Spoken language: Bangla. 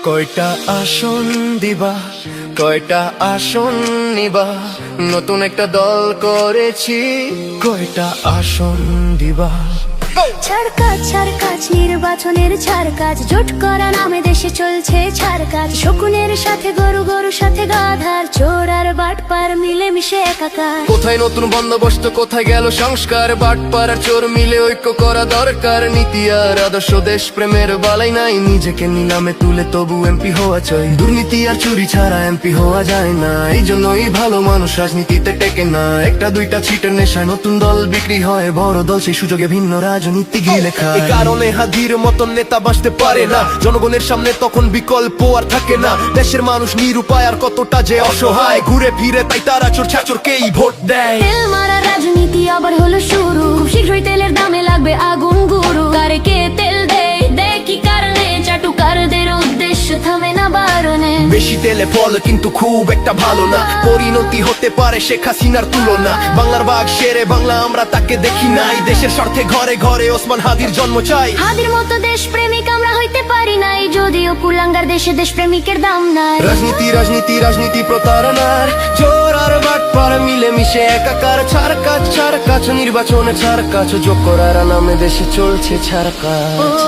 কয়টা আসন দিবা, কয়টা আসন নিবা, নতুন একটা দল করেছি, কয়টা আসন দিবা। ছাড় কাজ নির্বাচনের ছাড় কাজ, জোট করা নামে দেশে চলছে ছাড় কাজ। শকুনের সাথে গরু, গরুর সাথে গাধার, চোর আর বাটপার মিলে মিশে একাকার। কোথায় নতুন বন্দোবস্ত, কোথায় গেল সংস্কার? বাটপার আর চোর মিলে ঐক্য করা দরকার। নীতি আর আদর্শ দেশ প্রেমের বালাই নাই, নিজেকে নিলামে তুলে তবু এমপি হওয়া চাই। দুর্নীতি আর চুরি ছাড়া এমপি হওয়া যায় না, এই জন্যই ভালো মানুষ রাজনীতিতে টেকে না। একটা দুইটা ছিটের নেশায় নতুন দল বিক্রি হয়, বড় দল সেই সুযোগে ভিন্ন রাজনীতি গিলে খায়। এই কারণে হাদির মতন নেতা বাঁচতে পারে না, জনগণের সামনে তখন বিকল্প আর থাকে না। দেশের মানুষ নিরুপায় আর কতটা যে অসহায়, ঘুরে ফিরে তাই তারা চোর ছাচোরকেই ভোট দেয়। তেল মারা রাজনীতি আবার হলো শুরু, খুব শীঘ্রই তেলের দামে লাগবে আগুন গুরু। কারে কে তেল দেয়, দেয় কি কারণে? চাটুকারদের উদ্দেশ্য থামে না বারণে। বেশি তেলে ফল কিন্তু খুব একটা ভালো না, পরিণতি হতে পারে শেখ হাসিনার তুলনা। বাংলার বাঘ শেরে বাংলা, আমরা তাকে দেখি নাই। দেশের স্বার্থে ঘরে ঘরে ওসমান হাদির জন্ম চাই। হাদির মতো দেশ প্রেমিক আমরা হইতে পারি নাই, যদিও কুলাঙ্গার দেশে দেশ প্রেমিকের দাম নাই। রাজনীতি রাজনীতি রাজনীতি প্রতারণার, চোর আর বাটপার মিলে মিশে একাকার। ছাড় কাজ নির্বাচনে ছাড় কাজ, যোগ করার নামে দেশে চলছে ছাড় কাজ।